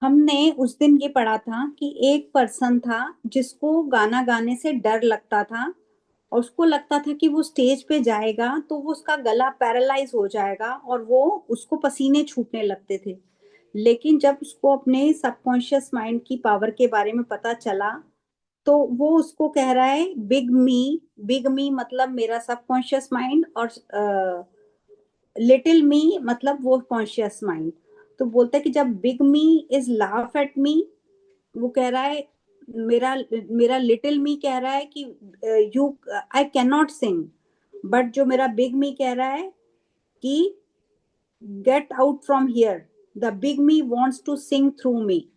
हमने उस दिन ये पढ़ा था कि एक पर्सन था जिसको गाना गाने से डर लगता था, और उसको लगता था कि वो स्टेज पे जाएगा तो वो उसका गला पैरालाइज हो जाएगा और वो उसको पसीने छूटने लगते थे। लेकिन जब उसको अपने सबकॉन्शियस माइंड की पावर के बारे में पता चला, तो वो उसको कह रहा है बिग मी मतलब मेरा सबकॉन्शियस माइंड, और लिटिल मी मतलब वो कॉन्शियस माइंड। तो बोलता है कि जब big me is laugh at me, वो कह रहा है, मेरा मेरा लिटिल मी कह रहा है कि you I can not sing, but जो मेरा बिग मी कह रहा है कि get out from here, the big me wants to sing through me.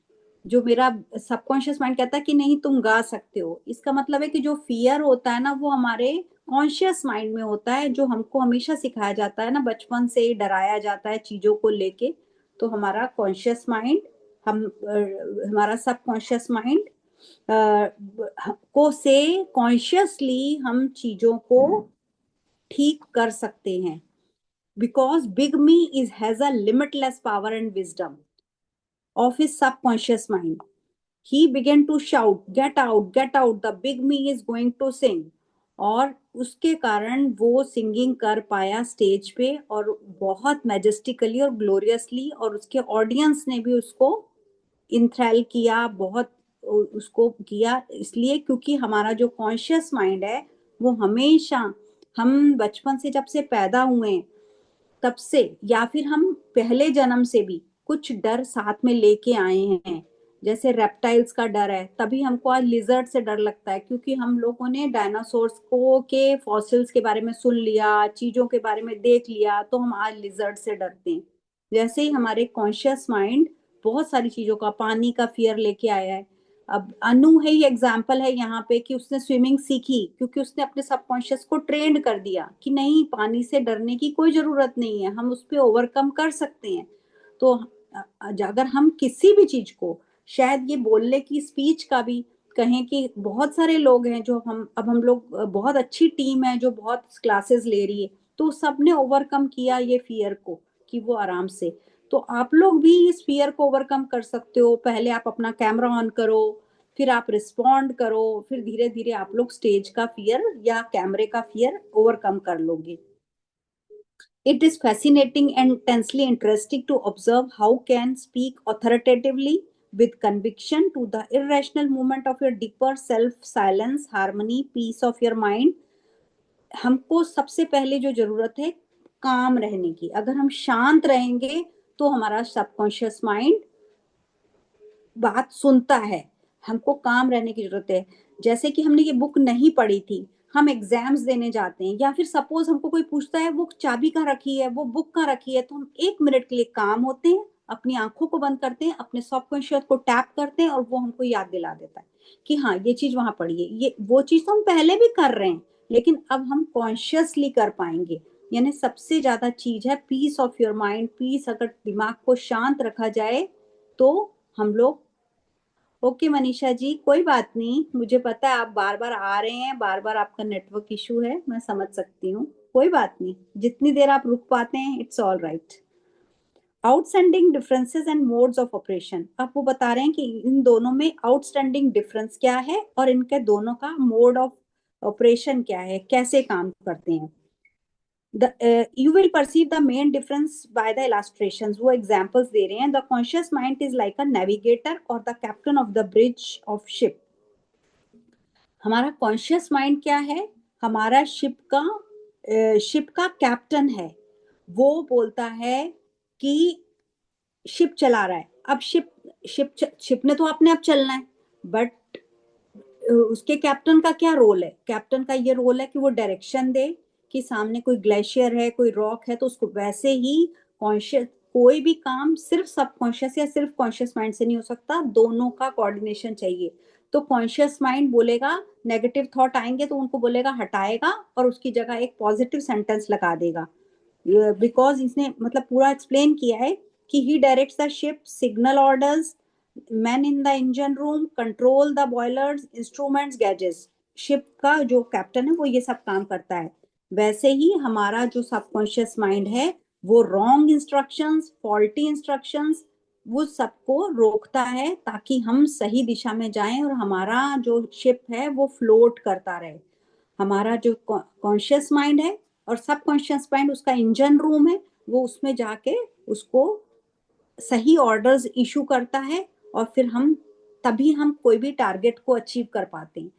जो मेरा सबकॉन्शियस माइंड कहता है कि नहीं तुम गा सकते हो। इसका मतलब है कि जो फियर होता है ना, वो हमारे कॉन्शियस माइंड में होता है, जो हमको हमेशा सिखाया जाता है ना, बचपन से ही डराया जाता है चीजों को लेके। तो हमारा कॉन्शियस माइंड, हमारा सबकॉन्शियस माइंड को से कॉन्शियसली हम चीजों को ठीक कर सकते हैं, because big me is has a limitless power and wisdom of his subconscious mind. He began to shout, get out, the big me is going to sing. और उसके कारण वो सिंगिंग कर पाया स्टेज पे, और बहुत मैजेस्टिकली और ग्लोरियसली, और उसके ऑडियंस ने भी उसको इंथ्रैल किया, बहुत उसको किया, इसलिए क्योंकि हमारा जो कॉन्शियस माइंड है वो हमेशा, हम बचपन से जब से पैदा हुए हैं तब से, या फिर हम पहले जन्म से भी कुछ डर साथ में लेके आए हैं। जैसे रेप्टाइल्स का डर है, तभी हमको आज लिजर्ड से डर लगता है, क्योंकि हम लोगों ने डायनासोर्स को के फॉसिल्स के बारे में सुन लिया, चीजों के बारे में देख लिया, तो हम आज लिजर्ड से डरते हैं। जैसे ही हमारे कॉन्शियस माइंड बहुत सारी चीजों का, पानी का फियर लेके आया है। अब अनु है ही एग्जाम्पल है यहाँ पे कि उसने स्विमिंग सीखी क्योंकि उसने अपने सबकॉन्शियस को ट्रेंड कर दिया कि नहीं, पानी से डरने की कोई जरूरत नहीं है, हम उस पर ओवरकम कर सकते हैं। तो अगर हम किसी भी चीज को, शायद ये बोलने की स्पीच का भी कहें कि बहुत सारे लोग हैं जो हम लोग बहुत अच्छी टीम है जो बहुत क्लासेस ले रही है, तो सबने ओवरकम किया ये फियर को कि वो आराम से। तो आप लोग भी इस फियर को ओवरकम कर सकते हो। पहले आप अपना कैमरा ऑन करो, फिर आप रिस्पॉन्ड करो, फिर धीरे धीरे आप लोग स्टेज का फियर या कैमरे का फियर ओवरकम कर लोगे। It is fascinating and intensely interesting to observe how can speak authoritatively with conviction to the irrational movement of your deeper self, silence, harmony, peace of your mind। हमको सबसे पहले जो जरूरत है काम रहने की, अगर हम शांत रहेंगे तो हमारा सबकॉन्शियस माइंड बात सुनता है। हमको काम रहने की जरूरत है। जैसे कि हमने ये बुक नहीं पढ़ी थी, हम एग्जाम्स देने जाते हैं, या फिर सपोज हमको कोई पूछता है वो चाबी कहाँ रखी है, वो बुक कहाँ रखी है, तो हम 1 मिनट के लिए काम होते हैं, अपनी आंखों को बंद करते हैं, अपने सबकॉन्शियस को टैप करते हैं, और वो हमको याद दिला देता है कि हाँ ये चीज वहां पड़ी है। ये वो चीज तो हम पहले भी कर रहे हैं, लेकिन अब हम कॉन्शियसली कर पाएंगे। यानी सबसे ज्यादा चीज है peace of your mind. Peace, अगर दिमाग को शांत रखा जाए तो हम लोग। ओके मनीषा जी, कोई बात नहीं, मुझे पता है आप बार बार आ रहे हैं, बार बार आपका नेटवर्क इशू है, मैं समझ सकती हूँ। कोई बात नहीं, जितनी देर आप रुक पाते हैं it's all right. Outstanding differences and modes of operation, अब वो बता रहे हैं कि इन दोनों में आउटस्टैंडिंग डिफरेंस क्या है और इनके दोनों का मोड ऑफ ऑपरेशन क्या है, कैसे काम करते हैं। You will perceive the main difference by the illustrations। वो examples दे रहे हैं। The conscious mind is like a navigator or the captain of the bridge of ship। हमारा कॉन्शियस माइंड क्या है, हमारा शिप का कैप्टन है। वो बोलता है कि शिप चला रहा है। अब शिप शिप ने तो अपने आप चलना है, बट उसके कैप्टन का क्या रोल है, कैप्टन का ये रोल है कि वो डायरेक्शन दे कि सामने कोई ग्लेशियर है, कोई रॉक है, तो उसको वैसे ही कॉन्शियस, कोई भी काम सिर्फ सबकॉन्शियस या सिर्फ कॉन्शियस माइंड से नहीं हो सकता, दोनों का कोऑर्डिनेशन चाहिए। तो कॉन्शियस माइंड बोलेगा, नेगेटिव थॉट आएंगे तो उनको बोलेगा हटाएगा, और उसकी जगह एक पॉजिटिव सेंटेंस लगा देगा। बिकॉज इसने मतलब पूरा एक्सप्लेन किया है कि he directs the ship, signal orders, man in the engine room, control the boilers, instruments, gadgets. Ship का जो कैप्टन है वो ये सब काम करता है। वैसे ही हमारा जो सबकॉन्शियस माइंड है वो रॉन्ग इंस्ट्रक्शंस, फॉल्टी इंस्ट्रक्शंस वो सबको रोकता है ताकि हम सही दिशा में जाएं और हमारा जो शिप है वो फ्लोट करता रहे। हमारा जो कॉन्शियस माइंड है और सब कॉन्शियस माइंड उसका इंजन रूम है, वो उसमें जाके उसको सही ऑर्डर्स इशू करता है और फिर हम तभी हम कोई भी टारगेट को अचीव कर पाते हैं।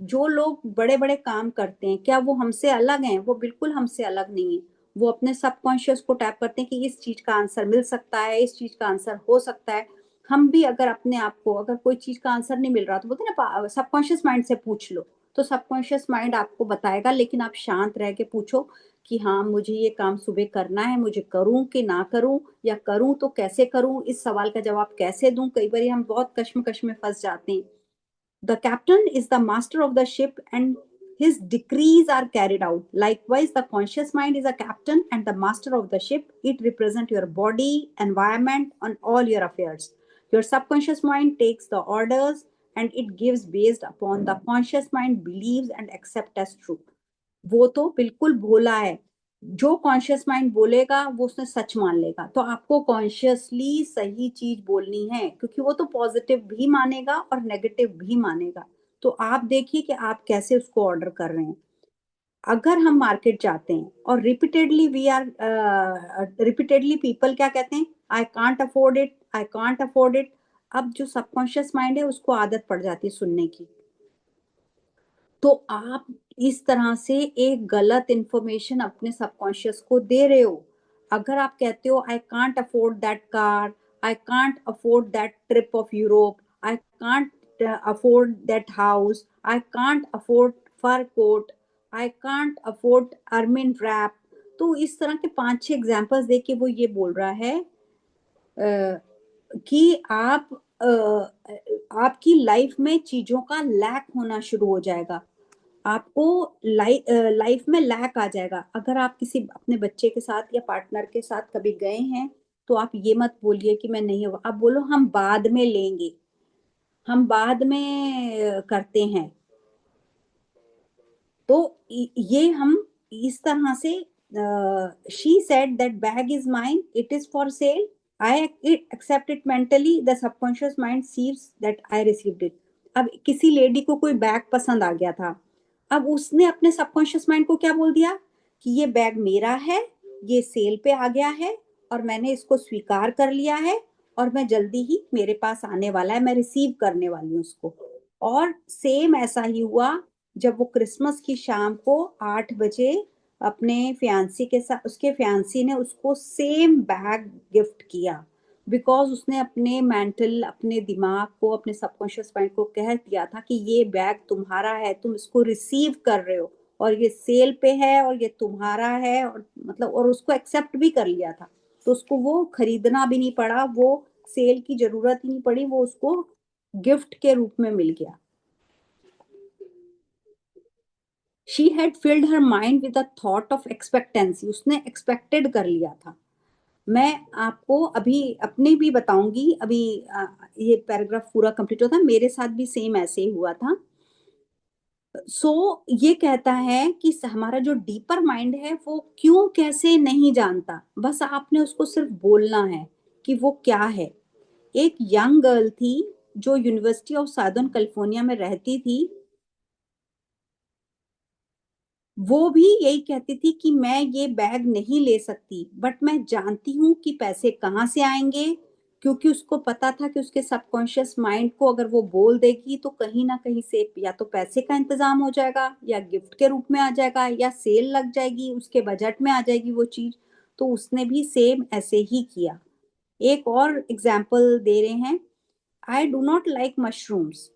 जो लोग बड़े बड़े काम करते हैं क्या वो हमसे अलग हैं? वो बिल्कुल हमसे अलग नहीं है। वो अपने सबकॉन्शियस को टैप करते हैं कि इस चीज का आंसर मिल सकता है, इस चीज का आंसर हो सकता है। हम भी अगर अपने आप को अगर कोई चीज का आंसर नहीं मिल रहा तो बोलते हैं ना सबकॉन्शियस माइंड से पूछ लो, तो सबकॉन्शियस माइंड आपको बताएगा, लेकिन आप शांत रह के पूछो कि हाँ मुझे ये काम सुबह करना है, मुझे करूं कि ना करूं, या करूं तो कैसे करूं, इस सवाल का जवाब कैसे दूं। कई बार हम बहुत कश्मकश में फंस जाते हैं। The captain is the master of the ship and his decrees are carried out. Likewise, the conscious mind is a captain and the master of the ship. It represents your body, environment, and all your affairs. Your subconscious mind takes the orders and it gives based upon the conscious mind believes and accept as true. वो तो बिल्कुल भोला है। जो conscious mind बोलेगा वो उसने सच मान लेगा। तो आपको कॉन्शियसली सही चीज बोलनी है, क्योंकि वो तो पॉजिटिव भी मानेगा और नेगेटिव भी मानेगा। तो आप देखिए कि आप कैसे उसको ऑर्डर कर रहे हैं। अगर हम मार्केट जाते हैं और रिपीटेडली पीपल क्या कहते हैं, आई can't afford it, I can't afford it. अब जो सबकॉन्शियस माइंड है उसको आदत पड़ जाती है सुनने की। तो आप इस तरह से एक गलत इंफॉर्मेशन अपने सबकॉन्शियस को दे रहे हो। अगर आप कहते हो I can't afford that car, I can't afford that trip of Europe, I can't afford that house, I can't afford fur coat, I can't afford ermine wrap, तो इस तरह के 5-6 एग्जांपल्स देके वो ये बोल रहा है कि आपकी लाइफ में चीजों का लैक होना शुरू हो जाएगा। आपको लाइफ में लैक आ जाएगा। अगर आप किसी अपने बच्चे के साथ या पार्टनर के साथ कभी गए हैं तो आप ये मत बोलिए कि मैं नहीं होगा, आप बोलो हम बाद में लेंगे, हम बाद में करते हैं। तो ये हम इस तरह से she said that bag is mine, it is for sale, I accept it mentally, the subconscious mind sees that I received it. अब किसी लेडी को कोई बैग पसंद आ गया था, अब उसने अपने सबकॉन्शियस माइंड को क्या बोल दिया कि ये बैग मेरा है, ये सेल पे आ गया है और मैंने इसको स्वीकार कर लिया है और मैं जल्दी ही मेरे पास आने वाला है, मैं रिसीव करने वाली हूँ उसको। और सेम ऐसा ही हुआ जब वो क्रिसमस की शाम को 8 बजे अपने फियांसी के साथ, उसके फियांसी ने उसको सेम बैग गिफ्ट किया, बिकॉज उसने अपने मेंटल अपने दिमाग को अपने सबकॉन्शियस माइंड को कह दिया था कि ये बैग तुम्हारा है, तुम इसको रिसीव कर रहे हो और ये सेल पे है और ये तुम्हारा है, और मतलब और उसको एक्सेप्ट भी कर लिया था। तो उसको वो खरीदना भी नहीं पड़ा, वो सेल की जरूरत ही नहीं पड़ी, वो उसको गिफ्ट के रूप में मिल गया। She had field her mind with a thought of expectancy, उसने एक्सपेक्टेड कर लिया था। मैं आपको अभी अपने भी बताऊंगी, अभी ये पैराग्राफ पूरा कंप्लीट होता है, मेरे साथ भी सेम ऐसे ही हुआ था। ये कहता है कि हमारा जो डीपर माइंड है वो क्यों कैसे नहीं जानता, बस आपने उसको सिर्फ बोलना है कि वो क्या है। एक यंग गर्ल थी जो यूनिवर्सिटी ऑफ साउदर्न कैलिफोर्निया में रहती थी। वो भी यही कहती थी कि मैं ये बैग नहीं ले सकती, बट मैं जानती हूँ कि पैसे कहाँ से आएंगे, क्योंकि उसको पता था कि उसके सबकॉन्शियस माइंड को अगर वो बोल देगी तो कहीं ना कहीं से या तो पैसे का इंतजाम हो जाएगा या गिफ्ट के रूप में आ जाएगा या सेल लग जाएगी, उसके बजट में आ जाएगी वो चीज। तो उसने भी सेम ऐसे ही किया। एक और एग्जाम्पल दे रहे हैं, I do not like mushrooms.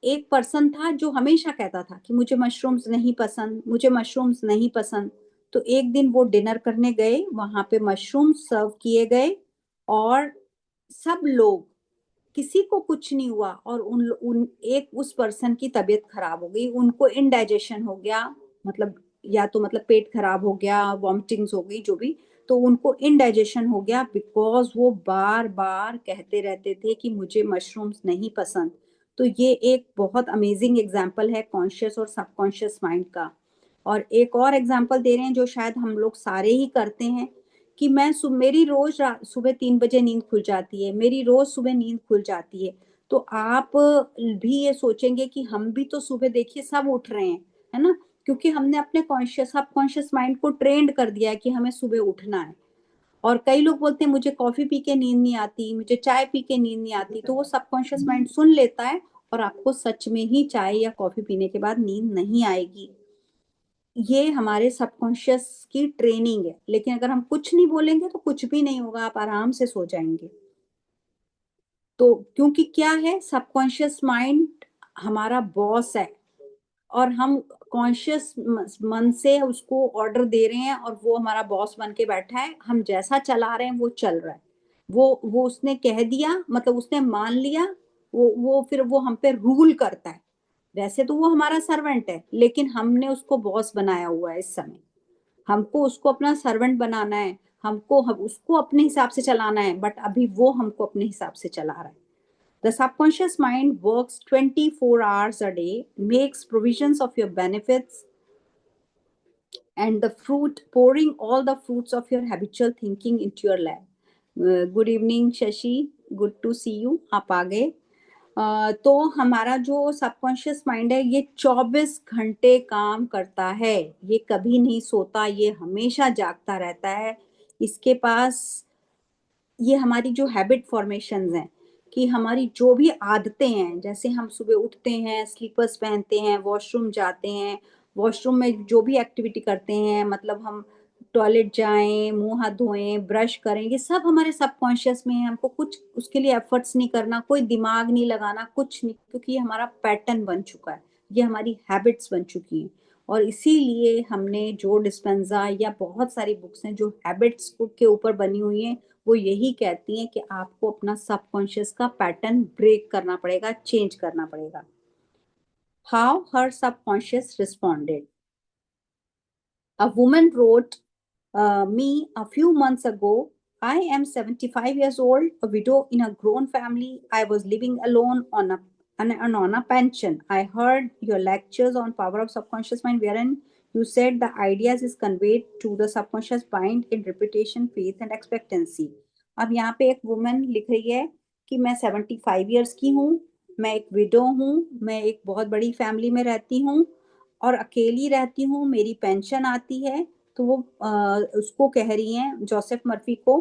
एक पर्सन था जो हमेशा कहता था कि मुझे मशरूम्स नहीं पसंद, मुझे मशरूम्स नहीं पसंद। तो एक दिन वो डिनर करने गए, वहां पे मशरूम सर्व किए गए और सब लोग, किसी को कुछ नहीं हुआ और उन एक उस पर्सन की तबीयत खराब हो गई, उनको इनडाइजेशन हो गया, मतलब या तो मतलब पेट खराब हो गया, वॉमिटिंग्स हो गई, जो भी। तो उनको इनडाइजेशन हो गया बिकॉज वो बार बार कहते रहते थे कि मुझे मशरूम्स नहीं पसंद। तो ये एक बहुत अमेजिंग एग्जाम्पल है कॉन्शियस और सबकॉन्शियस माइंड का। और एक और एग्जाम्पल दे रहे हैं जो शायद हम लोग सारे ही करते हैं, कि मेरी रोज सुबह 3 बजे नींद खुल जाती है, मेरी रोज सुबह नींद खुल जाती है, तो आप भी ये सोचेंगे कि हम भी तो सुबह देखिए सब उठ रहे हैं, है ना? क्योंकि हमने अपने कॉन्शियस सबकॉन्शियस माइंड को ट्रेंड कर दिया है कि हमें सुबह उठना है। और कई लोग बोलते हैं मुझे कॉफी पी के नींद नहीं आती, मुझे चाय पी के नींद नहीं आती, तो वो सबकॉन्शियस माइंड सुन लेता है और आपको सच में ही चाय या कॉफी पीने के बाद नींद नहीं आएगी। ये हमारे सबकॉन्शियस की ट्रेनिंग है, लेकिन अगर हम कुछ नहीं बोलेंगे तो कुछ भी नहीं होगा, आप आराम से सो जाएंगे। तो क्योंकि क्या है, सबकॉन्शियस माइंड हमारा बॉस है और हम कॉन्शियस मन से उसको ऑर्डर दे रहे हैं और वो हमारा बॉस बन के बैठा है, हम जैसा चला रहे हैं वो चल रहा है। वो उसने कह दिया, मतलब उसने मान लिया, वो फिर वो हम पे रूल करता है। वैसे तो वो हमारा सर्वेंट है, लेकिन हमने उसको बॉस बनाया हुआ है इस समय। हमको उसको अपना सर्वेंट बनाना है, हम उसको अपने हिसाब से चलाना है, बट अभी वो हमको अपने हिसाब से चला रहा है। The subconscious mind works 24 hours a day, makes provisions of your benefits, and the fruit pouring all the fruits of your habitual thinking into your lap. Good evening, Shashi. Good to see you. आप आ गए। तो हमारा जो subconscious mind है ये 24 घंटे काम करता है। ये कभी नहीं सोता, ये हमेशा जागता रहता है। इसके पास ये हमारी जो हैबिट फॉर्मेशंस हैं, कि हमारी जो भी आदतें हैं, जैसे हम सुबह उठते हैं, स्लीपर्स पहनते हैं, वॉशरूम जाते हैं, वॉशरूम में जो भी एक्टिविटी करते हैं, मतलब हम टॉयलेट जाएं, मुंह हाथ धोएं, ब्रश करें, ये सब हमारे सबकॉन्शियस में है। हमको कुछ उसके लिए एफर्ट्स नहीं करना, कोई दिमाग नहीं लगाना, कुछ नहीं, क्योंकि ये हमारा पैटर्न बन चुका है, ये हमारी हैबिट्स बन चुकी हैं। और इसीलिए हमने जो डिस्पेंजा या बहुत सारी बुक्स हैं जो हैबिट्स के ऊपर बनी हुई हैं, वो यही कहती हैं कि आपको अपना सबकॉन्शियस का पैटर्न ब्रेक करना पड़ेगा, चेंज करना पड़ेगा। How her subconscious responded. A woman wrote me a few months ago. I am 75 years old, a widow in a grown family. I was living alone on a pension. I heard your lectures on power of subconscious mind, wherein you said the ideas is conveyed to the subconscious mind in repetition, faith and expectancy. अब यहाँ पे एक woman लिख रही है कि मैं 75 years की हूँ, मैं एक विडो हूँ, मैं एक बहुत बड़ी फैमिली में रहती हूँ और अकेली रहती हूँ, मेरी पेंशन आती है। तो वो उसको कह रही हैं, जोसेफ मर्फी को,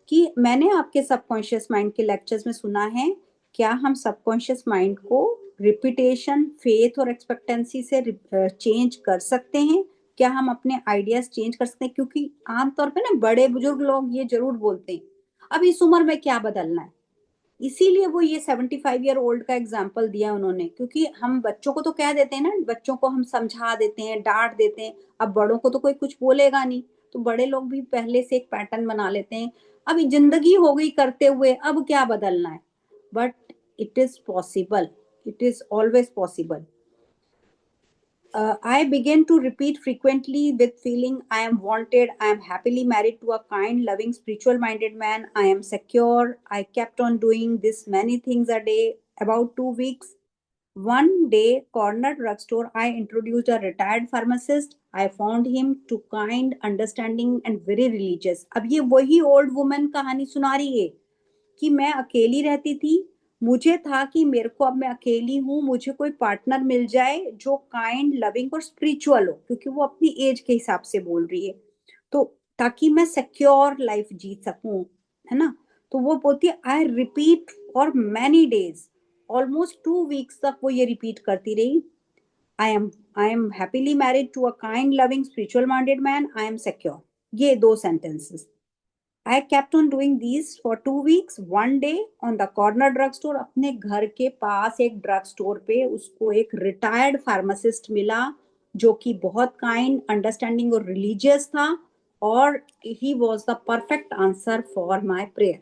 कि मैंने आपके सबकॉन्शियस माइंड के लेक्चर्स में सुना है, क्या हम सबकॉन्शियस माइंड को रिपीटेशन, फेथ और एक्सपेक्टेंसी से चेंज कर सकते हैं? क्या हम अपने आइडियाज चेंज कर सकते हैं? क्योंकि आमतौर पे ना बड़े बुजुर्ग लोग ये जरूर बोलते हैं, अब इस उम्र में क्या बदलना है। इसीलिए वो ये 75 ईयर ओल्ड का एग्जाम्पल दिया उन्होंने, क्योंकि हम बच्चों को तो कह देते हैं ना, बच्चों को हम समझा देते हैं, डांट देते हैं, अब बड़ों को तो कोई कुछ बोलेगा नहीं, तो बड़े लोग भी पहले से एक पैटर्न बना लेते हैं, अब जिंदगी हो गई करते हुए, अब क्या बदलना है। But it is possible, it is always possible. I began to repeat frequently with feeling I am wanted, I am happily married to a kind, loving, spiritual minded man, I am secure. I kept on doing this many things a day. About 2 weeks, one day, corner drugstore, I introduced a retired pharmacist. I found him too kind, understanding, and very religious. अब ये वही old woman कहानी सुना रही है कि मैं अकेली रहती थी, मुझे था कि मेरे को, अब मैं अकेली हूँ, मुझे कोई पार्टनर मिल जाए जो काइंड, लविंग और स्पिरिचुअल हो, क्योंकि वो अपनी एज के हिसाब से बोल रही है, तो ताकि मैं सिक्योर लाइफ जी सकूं, है ना। तो वो बोलती है I repeat for many days, almost 2 weeks तक वो ये रिपीट करती रही, I am happily married to a kind, loving, spiritual minded man, I am secure. ये 2 sentences I kept on doing these for 2 weeks. One day on the corner drugstore, अपने घर के पास एक ड्रग स्टोर पे उसको एक रिटायर्ड फार्मासिस्ट मिला, जो कि बहुत काइंड, अंडरस्टैंडिंग और रिलीजियस था, और ही was the perfect answer for my prayer.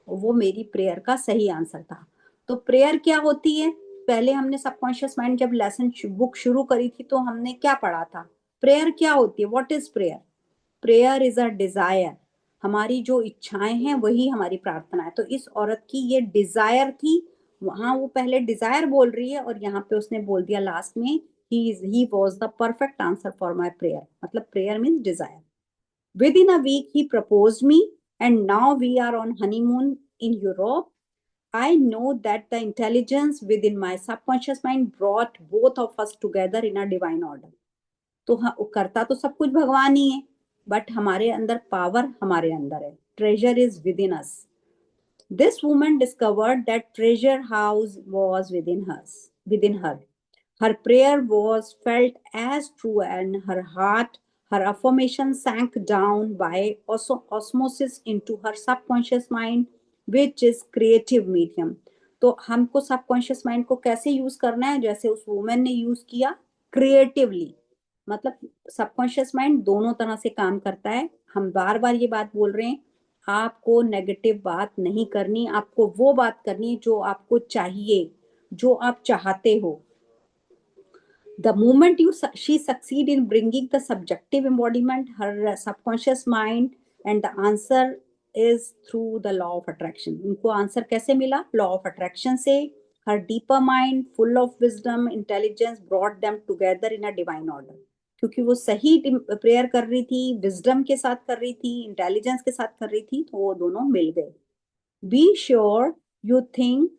वो मेरी प्रेयर का सही आंसर था। तो प्रेयर क्या होती है? पहले हमने सबकॉन्शियस माइंड जब लेसन बुक शुरू करी थी तो हमने क्या पढ़ा था? प्रेयर क्या होती है? What is prayer? Prayer is a desire. हमारी जो इच्छाएं हैं वही हमारी प्रार्थना है। तो इस औरत की ये डिजायर थी, वहां वो पहले डिजायर बोल रही है और यहाँ पे उसने बोल दिया लास्ट में, he was the perfect answer for my prayer. मतलब prayer means desire. Within a week, he proposed me, and now we are on honeymoon in Europe. I know that the intelligence within my subconscious mind brought both of us together in a divine order. तो हाँ, करता तो सब कुछ भगवान ही है, but हमारे अंदर पावर हमारे अंदर है. Treasure is with in us. This woman discovered that treasure house was within her. Her prayer was felt as true, and her heart, her affirmation sank down by osmosis into her subconscious mind, which is creative medium. तो हमको subconscious mind को कैसे use करना है, जैसे उस women ने use किया, क्रिएटिवली. मतलब सबकॉन्शियस माइंड दोनों तरह से काम करता है. हम बार बार ये बात बोल रहे हैं, आपको नेगेटिव बात नहीं करनी, आपको वो बात करनी जो आपको चाहिए, जो आप चाहते हो. The moment she succeed in bringing the subjective embodiment, her subconscious mind, and the answer is through the law of attraction. उनको आंसर कैसे मिला? Law of attraction से. Her deeper mind, full of wisdom, intelligence, brought them together in a divine order. क्योंकि वो सही prayer कर रही थी, विजडम के साथ कर रही थी, इंटेलिजेंस के साथ कर रही थी, तो वो दोनों मिल गए. Be sure you think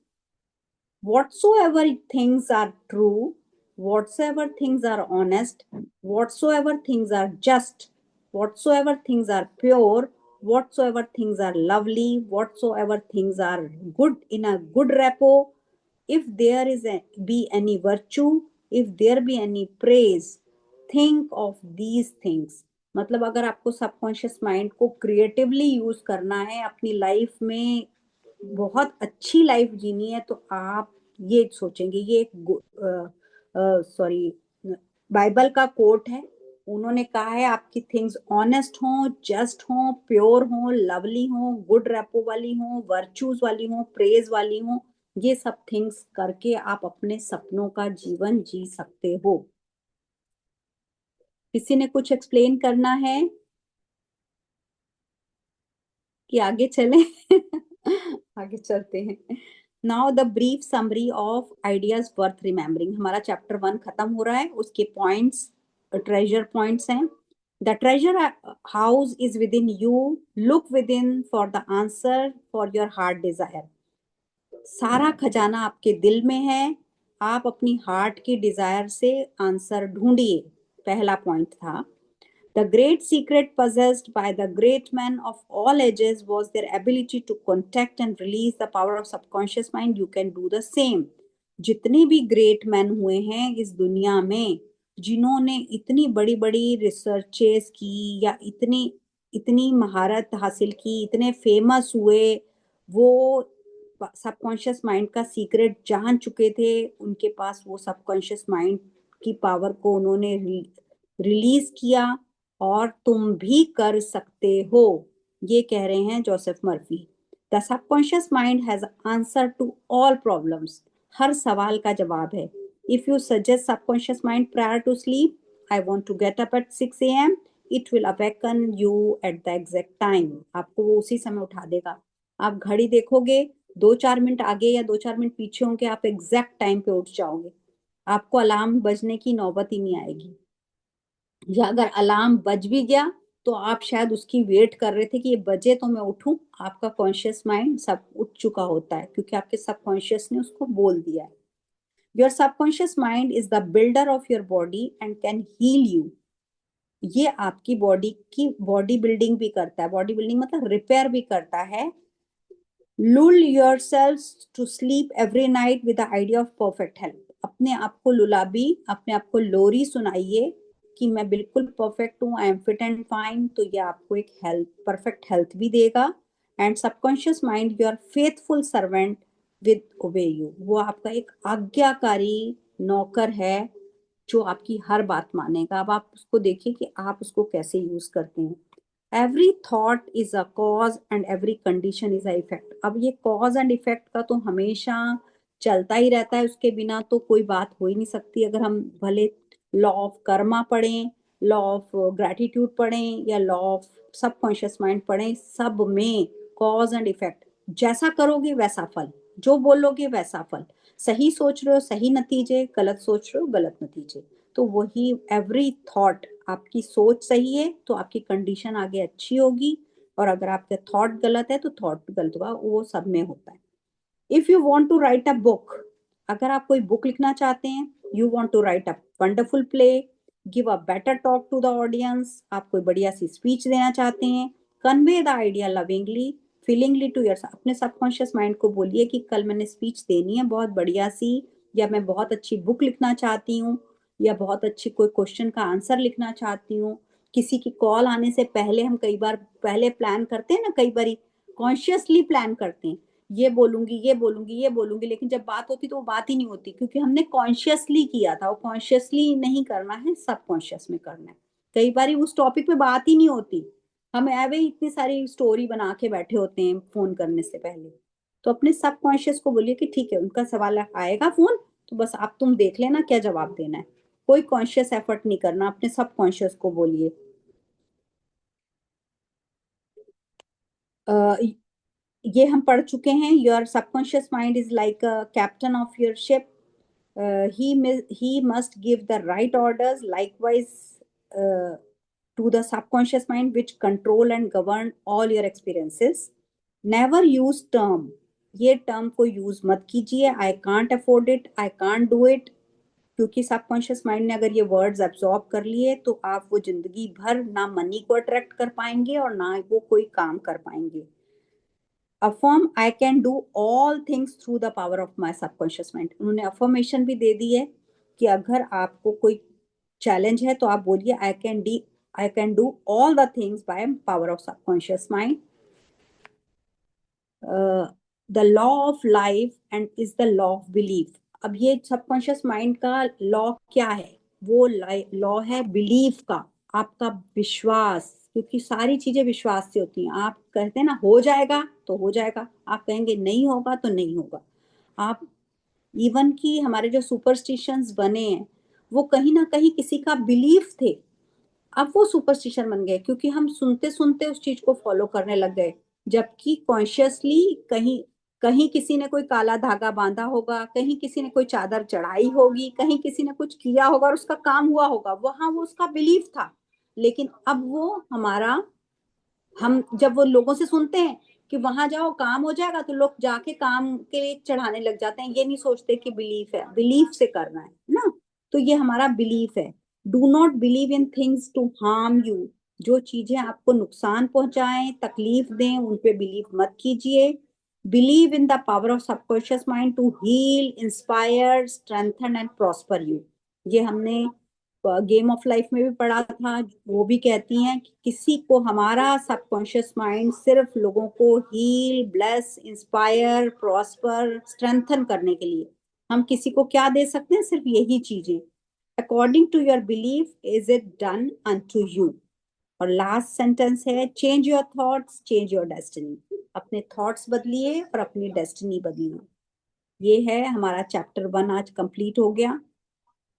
whatsoever things are true, whatsoever things are honest, whatsoever things are just, whatsoever things are pure, whatsoever things are lovely, whatsoever things are good in a good rapport, if there be any virtue, if there be any praise, think of these things. मतलब अगर आपको subconscious mind को creatively use करना है, अपनी life में बहुत अच्छी लाइफ जीनी है, तो आप ये सोचेंगे. ये एक सॉरी, बाइबल का कोट है. उन्होंने कहा है आपकी थिंग्स ऑनेस्ट हो, जस्ट हो, प्योर हो, लवली हो, गुड रेपो वाली हो, वर्चूज वाली हो, प्रेज वाली हो. ये सब थिंग्स करके आप अपने सपनों का जीवन जी सकते हो. किसी ने कुछ एक्सप्लेन करना है कि आगे चले? आगे चलते हैं. Now the brief summary of ideas worth remembering. हमारा चैप्टर 1 खत्म हो रहा है. उसके पॉइंट्स, ट्रेजर पॉइंट्स हैं. The treasure house is with in you. Look with in for the answer for your heart Dzire. सारा खजाना आपके दिल में है. आप अपनी हार्ट की डिजायर से आंसर ढूंढिए. पहला पॉइंट था. The great secret possessed by the great men of all ages was their ability to contact and release the power of subconscious mind. You can do the same. जितने भी great man हुए हैं इस दुनिया में, जिन्होंने इतनी बड़ी बड़ी रिसर्चेस की या इतनी इतनी महारत हासिल की, इतने फेमस हुए, वो सबकॉन्शियस माइंड का सीक्रेट जान चुके थे. उनके पास वो सबकॉन्शियस माइंड की पावर को उन्होंने रिलीज किया. और तुम भी कर सकते हो, ये कह रहे हैं Joseph Murphy. The subconscious mind has answer to all problems. हर सवाल का जवाब है. If you suggest subconscious mind prior to sleep, I want to get up at 6 AM, it will awaken you at the exact time. आपको वो उसी समय उठा देगा. आप घड़ी देखोगे, 2-4 मिनट आगे या 2-4 मिनट पीछे होंगे, आप एग्जैक्ट टाइम पे उठ जाओगे. आपको अलार्म बजने की नौबत ही नहीं आएगी. या अगर अलार्म बज भी गया तो आप शायद उसकी वेट कर रहे थे कि ये बजे तो मैं उठूं. आपका कॉन्शियस माइंड सब उठ चुका होता है, क्योंकि आपके सबकॉन्शियस ने उसको बोल दिया है. Your subconscious mind is the builder of your body and can heal you. ये आपकी बॉडी की बॉडी बिल्डिंग भी करता है. बॉडी बिल्डिंग मतलब रिपेयर भी करता है. lull yourselves to sleep every night with the idea of perfect health. अपने आप को लुलाबी, अपने आप को लोरी सुनाइए कि मैं बिल्कुल परफेक्ट हूँ, I am fit and fine. तो ये आपको एक हेल्थ, परफेक्ट हेल्थ भी देगा. And subconscious mind your faithful servant with obey you. वो आपका एक आज्ञाकारी नौकर है जो आपकी हर बात मानेगा. अब आप उसको देखिए कि आप उसको कैसे यूज करते हैं. Every thought is a cause and every condition is a effect. अब ये कॉज एंड इफेक्ट का तो हमेशा चलता ही रहता है. उसके बिना तो कोई बात हो ही नहीं सकती. अगर हम भले लॉ ऑफ कर्मा पढ़ें, लॉ ऑफ ग्रेटिट्यूड पढ़ें या लॉ ऑफ सबकॉन्शियस माइंड पढ़ें, सब में कॉज एंड इफेक्ट. जैसा करोगे वैसा फल, जो बोलोगे वैसा फल. सही सोच रहे हो सही नतीजे, गलत सोच रहे हो गलत नतीजे. तो वही एवरी थॉट, आपकी सोच सही है तो आपकी कंडीशन आगे अच्छी होगी, और अगर आपके थॉट गलत है तो थॉट गलत होगा, वो सब में होता है। If you want to write a book, अगर आप कोई बुक लिखना चाहते हैं, you want to write a wonderful play, give a better talk to the audience, आप कोई बढ़िया सी स्पीच देना चाहते हैं, convey the idea lovingly feelingly to your, अपने सबकॉन्शियस माइंड को बोलिए कि कल मैंने स्पीच देनी है बहुत बढ़िया सी, या मैं बहुत अच्छी बुक लिखना चाहती हूँ, या बहुत अच्छी कोई क्वेश्चन का आंसर लिखना चाहती हूँ। किसी की कॉल आने से पहले हम कई बार पहले प्लान करते हैं ना, कई बार कॉन्शियसली प्लान करते हैं, ये बोलूंगी ये बोलूंगी ये बोलूंगी, लेकिन जब बात होती तो वो बात ही नहीं होती, क्योंकि हमने कॉन्शियसली किया था। वो कॉन्शियसली नहीं करना है, सबकॉन्शियस में करना है। कई बार उस टॉपिक पे बात ही नहीं होती, हम एवे ही इतनी सारी स्टोरी बना के बैठे होते हैं फोन करने से पहले। तो अपने सबकॉन्शियस को बोलिए कि ठीक है, उनका सवाल आएगा फोन, तो बस आप तुम देख लेना क्या जवाब देना है। कोई कॉन्शियस एफर्ट नहीं करना, अपने सबकॉन्शियस को बोलिए। ये हम पढ़ चुके हैं, your subconscious mind is like captain of your ship, he must give the right orders likewise to the subconscious mind which control and govern all your experiences. Never use term, ये term को use मत कीजिए, आई can't afford it, I can't do it, क्योंकि subconscious mind ने अगर ये words absorb कर लिए तो आप वो जिंदगी भर ना मनी को अट्रैक्ट कर पाएंगे और ना वो कोई काम कर पाएंगे। Affirm I can do all things through the power of my subconscious mind, उन्होंने अफर्मेशन भी दे दी है कि अगर आपको कोई चैलेंज है तो आप बोलिए I can do all the things by power of subconscious mind. The law of life and is the law of belief. अब ये सबकॉन्शियस माइंड का लॉ क्या है? वो लॉ है बिलीफ का, आपका विश्वास, क्योंकि सारी चीजें विश्वास से होती हैं। आप कहते हैं ना हो जाएगा तो हो जाएगा, आप कहेंगे नहीं होगा तो नहीं होगा। आप इवन कि हमारे जो सुपरस्टिशंस बने हैं वो कहीं ना कहीं किसी का बिलीफ थे, अब वो सुपरस्टिशन बन गए क्योंकि हम सुनते सुनते उस चीज को फॉलो करने लग गए। जबकि कॉन्शियसली कहीं कहीं किसी ने कोई काला धागा बांधा होगा, कहीं किसी ने कोई चादर चढ़ाई होगी, कहीं किसी ने कुछ किया होगा और उसका काम हुआ होगा, वहां वो उसका बिलीफ था। लेकिन अब वो हमारा, हम जब वो लोगों से सुनते हैं कि वहां जाओ काम हो जाएगा, तो लोग जाके काम के लिए चढ़ाने लग जाते हैं, ये नहीं सोचते कि बिलीफ है, बिलीफ से करना है ना। तो ये हमारा बिलीफ है। Do not believe in things to harm you, जो चीजें आपको नुकसान पहुंचाएं, तकलीफ दें, उन पे बिलीव मत कीजिए। Believe in the power of subconscious mind to heal, inspire, strengthen and prosper you. ये हमने गेम ऑफ लाइफ में भी पढ़ा था। वो भी कहती हैं कि किसी को हमारा सबकॉन्शियस माइंड सिर्फ लोगों को heal, bless, inspire, prosper, strengthen करने के लिए, हम किसी को क्या दे सकते हैं? सिर्फ यही चीजें। According to your belief is it done unto you. और लास्ट सेंटेंस है, change your thoughts change your destiny. अपने थॉट्स बदलिए और अपनी डेस्टिनी बदलिए। ये है हमारा चैप्टर 1 आज कंप्लीट हो गया।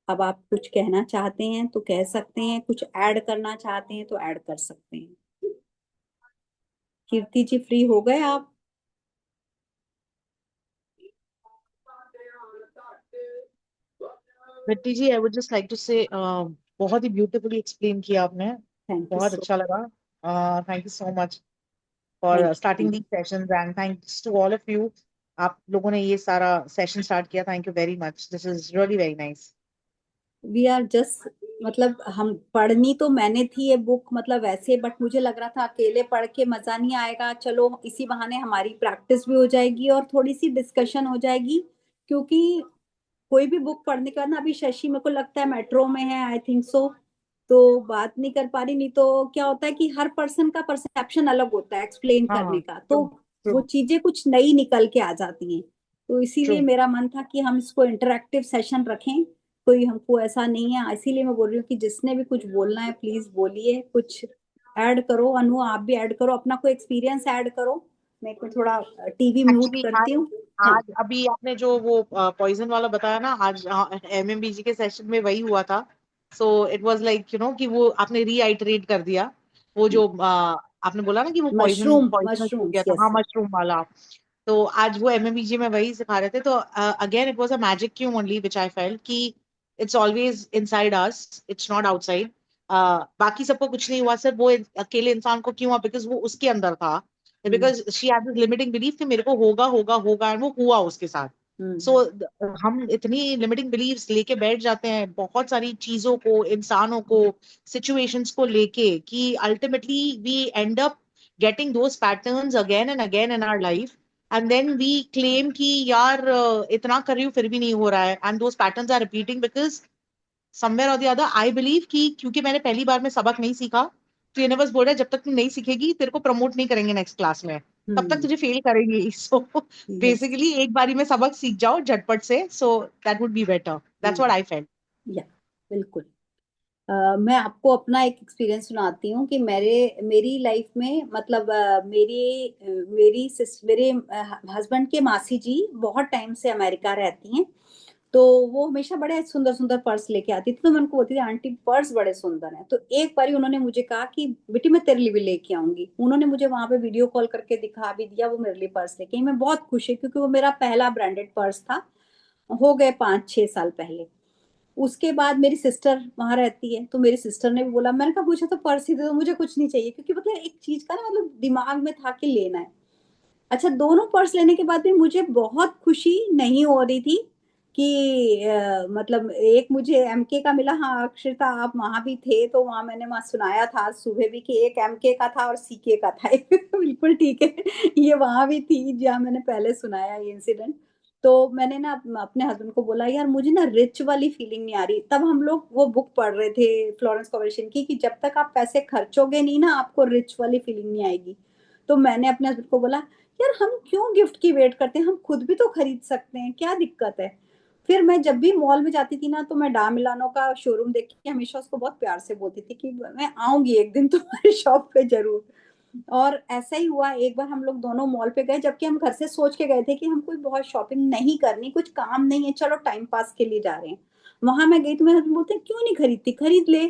अब आप कुछ कहना चाहते हैं तो कह सकते हैं, कुछ ऐड करना चाहते हैं तो ऐड कर सकते हैं। कीर्ति जी फ्री हो गए आप? Ritti ji, I would just like to say, बहुत ही ब्यूटीफुली एक्सप्लेन किया आपने, थैंक यू बहुत सो अच्छा लगा। Thank you so much for thank starting you. The sessions and thanks to all of you. आप लोगों ने ये सारा सेशन स्टार्ट किया, thank you very much, this is really very nice. We are just, मतलब हम पढ़नी तो मैंने थी ये बुक, मतलब वैसे, बट मुझे लग रहा था अकेले पढ़ के मजा नहीं आएगा, चलो इसी बहाने हमारी प्रैक्टिस भी हो जाएगी और थोड़ी सी डिस्कशन हो जाएगी। क्योंकि कोई भी बुक पढ़ने के बाद ना, अभी शशि मेरे को लगता है मेट्रो में है, आई थिंक सो, तो बात नहीं कर पा रही। नहीं तो क्या होता है कि हर पर्सन का परसेप्शन अलग होता है एक्सप्लेन करने हाँ, का, तो ट्रू ट्रू वो चीजें कुछ नई निकल के आ जाती हैं। तो ट्रू। इसीलिए मेरा मन था कि हम इसको इंटरेक्टिव सेशन रखें। कोई हमको ऐसा नहीं है, इसीलिए मैं बोल रही हूँ कि जिसने भी कुछ बोलना है प्लीज बोलिए, कुछ ऐड करो। अनु आप भी ऐड करो, अपना कोई एक्सपीरियंस ऐड करो। मैं को थोड़ा टीवी म्यूट एक्चुअली करती आज हूँ। हाँ। आज अभी आपने जो वो पॉइजन वाला बताया ना, आज एमएमबीजी के सेशन में वही हुआ था। सो इट वाज लाइक कि वो आपने रीआइटरेट कर दिया, वो जो आपने बोला ना कि वो पॉइजन मशरूम, पॉइजनस हो गया मशरूम्स, था, हाँ, यस। मशरूम वाला। तो आज वो एमएमबीजी में वही सिखा रहे थे, तो again it was a magic cue only which I felt कि it's always inside us, it's not outside. बाकी सबको कुछ नहीं हुआ, सिर्फ वो अकेले इंसान को क्यों हुआ, बिकॉज वो उसके अंदर था, hmm because she had this limiting belief कि मेरे को होगा होगा होगा, एंड वो हुआ उसके साथ। सो हम्म हम इतनी लिमिटिंग बिलीव्स लेके बैठ जाते हैं बहुत सारी चीजों को, इंसानों को, सिचुएशंस को लेके, कि ultimately we end up getting those patterns again and again in our life, and then we claim कि यार इतना कर रही हूँ फिर भी नहीं हो रहा है, and those patterns are repeating because somewhere और द अदर आई बिलीव कि क्योंकि मैंने पहली बार में सबक नहीं सीखा, तो यूनिवर्स बोल रहा है जब तक तुम नहीं सीखेगी तेरे को प्रमोट नहीं करेंगे नेक्स्ट क्लास में, तब तक हम्म तुझे फेल करेंगे ही। सो यस बेसिकली एक बारी में सबक सीख जाओ झटपट से, so that would be better, that's what I felt. या बिल्कुल। मैं आपको अपना एक एक्सपीरियंस सुनाती हूँ कि मेरी लाइफ में मतलब मेरे हस्बैंड के मासी जी बहुत टाइम से अमेरिका रहती हैं। तो वो हमेशा बड़े सुंदर सुंदर पर्स लेके आती थी, तो मैं उनको बोलती थी आंटी पर्स बड़े सुंदर हैं। तो एक बारी उन्होंने मुझे कहा कि बेटी मैं तेरे लिए भी लेके आऊंगी। उन्होंने मुझे वहां पे वीडियो कॉल करके दिखा भी दिया, वो मेरे लिए पर्स लेके आई। मैं बहुत खुश हुई क्योंकि वो मेरा पहला ब्रांडेड पर्स था। हो गए 5-6 साल पहले। उसके बाद मेरी सिस्टर वहां रहती है, तो मेरी सिस्टर ने भी बोला, मैंने कहा पूछा तो पर्स ही दे दो, मुझे कुछ नहीं चाहिए, क्योंकि मतलब एक चीज का ना मतलब दिमाग में था कि लेना है। अच्छा, दोनों पर्स लेने के बाद भी मुझे बहुत खुशी नहीं हो रही थी कि मतलब एक मुझे एमके का मिला। हाँ अक्षिता आप वहां भी थे, तो वहां मैंने वहां सुनाया था आज सुबह भी कि एक एमके का था और सीके का था। बिल्कुल ठीक है, ये वहां भी थी जहाँ मैंने पहले सुनाया ये इंसिडेंट। तो मैंने ना अपने हस्बैंड को बोला यार मुझे ना रिच वाली फीलिंग नहीं आ रही। तब हम लोग वो बुक पढ़ रहे थे फ्लोरेंस कोवेशन की, कि जब तक आप पैसे खर्चोगे नहीं ना आपको रिच वाली फीलिंग नहीं आएगी। तो मैंने अपने हस्बैंड को बोला यार हम क्यों गिफ्ट की वेट करते हैं, हम खुद भी तो खरीद सकते हैं, क्या दिक्कत है। फिर मैं जब भी मॉल में जाती थी ना, तो मैं डा मिलानो का शोरूम देख के हमेशा उसको बहुत प्यार से बोलती थी कि मैं आऊंगी एक दिन तुम्हारी शॉप पे जरूर। और ऐसा ही हुआ, एक बार हम लोग दोनों मॉल पे गए, जबकि हम घर से सोच के गए थे कि हम कोई बहुत शॉपिंग नहीं करनी, कुछ काम नहीं है, चलो टाइम पास के लिए जा रहे हैं। वहां मैं गई तो मेरे हस्बैंड बोलते हैं क्यों नहीं खरीदती, खरीद ले,